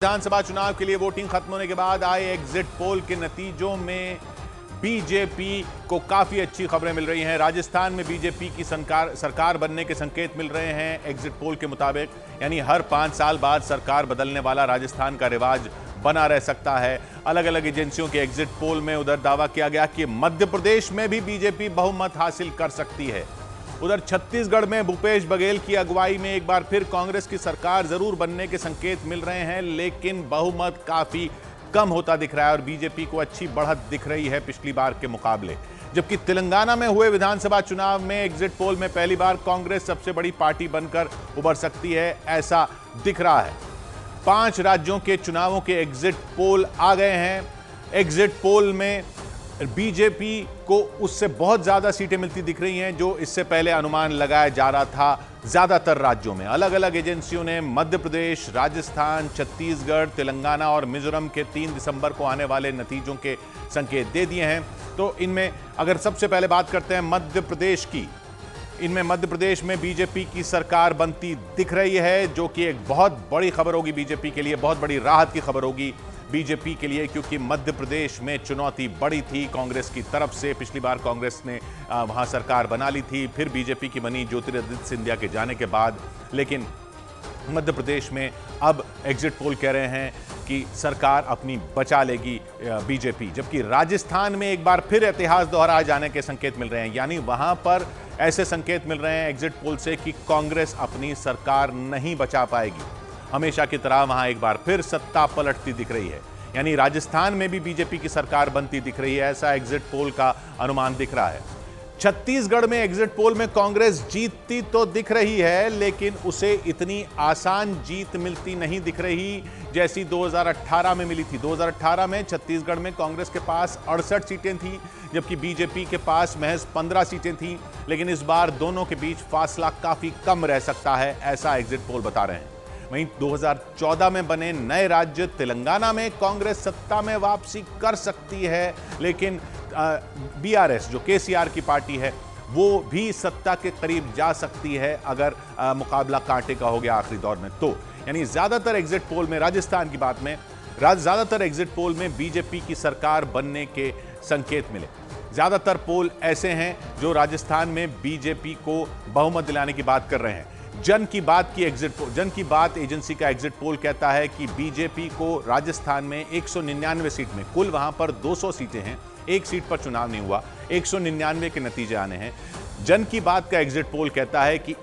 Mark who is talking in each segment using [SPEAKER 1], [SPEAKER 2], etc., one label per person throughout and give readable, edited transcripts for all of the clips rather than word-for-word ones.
[SPEAKER 1] विधानसभा चुनाव के लिए वोटिंग खत्म होने के बाद आए एग्जिट पोल के नतीजों में बीजेपी को काफी अच्छी खबरें मिल रही हैं। राजस्थान में बीजेपी की सरकार बनने के संकेत मिल रहे हैं एग्जिट पोल के मुताबिक, यानी हर 5 साल बाद सरकार बदलने वाला राजस्थान का रिवाज बना रह सकता है। अलग अलग एजेंसियों के एग्जिट पोल में उधर दावा किया गया कि मध्य प्रदेश में भी बीजेपी बहुमत हासिल कर सकती है। उधर छत्तीसगढ़ में भूपेश बघेल की अगुवाई में एक बार फिर कांग्रेस की सरकार जरूर बनने के संकेत मिल रहे हैं, लेकिन बहुमत काफी कम होता दिख रहा है और बीजेपी को अच्छी बढ़त दिख रही है पिछली बार के मुकाबले। जबकि तेलंगाना में हुए विधानसभा चुनाव में एग्जिट पोल में पहली बार कांग्रेस सबसे बड़ी पार्टी बनकर उभर सकती है, ऐसा दिख रहा है। 5 राज्यों के चुनावों के एग्जिट पोल आ गए हैं। एग्जिट पोल में बीजेपी को उससे बहुत ज्यादा सीटें मिलती दिख रही हैं जो इससे पहले अनुमान लगाया जा रहा था। ज्यादातर राज्यों में अलग अलग एजेंसियों ने मध्य प्रदेश, राजस्थान, छत्तीसगढ़, तेलंगाना और मिजोरम के 3 दिसंबर को आने वाले नतीजों के संकेत दे दिए हैं। तो इनमें अगर सबसे पहले बात करते हैं मध्य प्रदेश की, इनमें मध्य प्रदेश में बीजेपी की सरकार बनती दिख रही है, जो कि एक बहुत बड़ी खबर होगी बीजेपी के लिए, बहुत बड़ी राहत की खबर होगी बीजेपी के लिए, क्योंकि मध्य प्रदेश में चुनौती बड़ी थी कांग्रेस की तरफ से। पिछली बार कांग्रेस ने वहां सरकार बना ली थी, फिर बीजेपी की बनी ज्योतिरादित्य सिंधिया के जाने के बाद, लेकिन मध्य प्रदेश में अब एग्जिट पोल कह रहे हैं कि सरकार अपनी बचा लेगी बीजेपी। जबकि राजस्थान में एक बार फिर इतिहास दोहराए जाने के संकेत मिल रहे हैं, यानी वहां पर ऐसे संकेत मिल रहे हैं एग्जिट पोल से कि कांग्रेस अपनी सरकार नहीं बचा पाएगी। हमेशा की तरह वहां एक बार फिर सत्ता पलटती दिख रही है, यानी राजस्थान में भी बीजेपी की सरकार बनती दिख रही है, ऐसा एग्जिट पोल का अनुमान दिख रहा है। छत्तीसगढ़ में एग्जिट पोल में कांग्रेस जीतती तो दिख रही है, लेकिन उसे इतनी आसान जीत मिलती नहीं दिख रही जैसी 2018 में मिली थी। 2018 में छत्तीसगढ़ में कांग्रेस के पास 68 सीटें थीं, जबकि बीजेपी के पास महज 15 सीटें थीं, लेकिन इस बार दोनों के बीच फासला काफी कम रह सकता है, ऐसा एग्जिट पोल बता रहे हैं। वहीं 2014 में बने नए राज्य तेलंगाना में कांग्रेस सत्ता में वापसी कर सकती है, लेकिन बीआरएस जो केसीआर की पार्टी है वो भी सत्ता के करीब जा सकती है अगर मुकाबला कांटे का हो गया आखिरी दौर में। तो यानी ज्यादातर एग्जिट पोल में, राजस्थान की बात में, ज्यादातर एग्जिट पोल में बीजेपी की सरकार बनने के संकेत मिले। ज्यादातर पोल ऐसे हैं जो राजस्थान में बीजेपी को बहुमत दिलाने की बात कर रहे हैं। जन की बात एजेंसी का एग्जिट पोल कहता है कि बीजेपी को राजस्थान में 199 सीट में, कुल वहां पर 200 सीटें हैं, एक सीट पर चुनाव नहीं हुआ, 199 के नतीजे आने हैं। जन की बात का एग्जिट पोल कहता है कि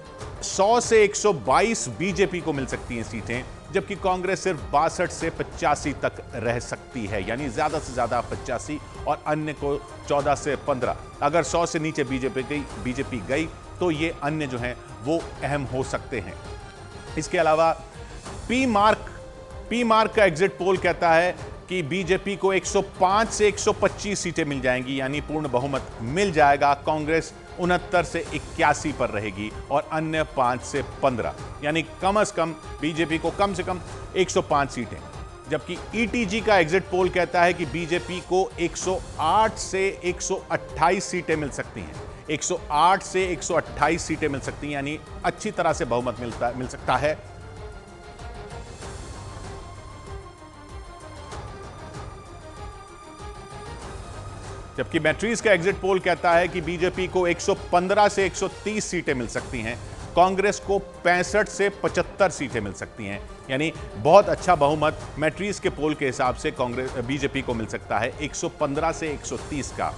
[SPEAKER 1] 100 से 122 बीजेपी को मिल सकती हैं सीटें, जबकि कांग्रेस सिर्फ 62 से 85 तक रह सकती है, यानी ज्यादा से ज्यादा 85 और अन्य को 14 से 15। अगर 100 से नीचे बीजेपी गई तो ये अन्य जो हैं वो अहम हो सकते हैं। इसके अलावा पी मार्क का एग्जिट पोल कहता है कि बीजेपी को 105 से 125 सीटें मिल जाएंगी, यानी पूर्ण बहुमत मिल जाएगा। कांग्रेस 69 से 81 पर रहेगी और अन्य 5 से 15, यानी कम से कम बीजेपी को कम से कम 105 सीटें। जबकि ईटीजी का एग्जिट पोल कहता है कि बीजेपी को 108 से 128 सीटें मिल सकती हैं, 108 से 128 सीटें मिल सकती हैं, यानी अच्छी तरह से बहुमत मिल सकता है। जबकि मैट्रिक्स का एग्जिट पोल कहता है कि बीजेपी को 115 से 130 सीटें मिल सकती हैं, कांग्रेस को 65 से 75 सीटें मिल सकती हैं, यानी बहुत अच्छा बहुमत मैट्रिक्स के पोल के हिसाब से बीजेपी को मिल सकता है, 115 से 130 का।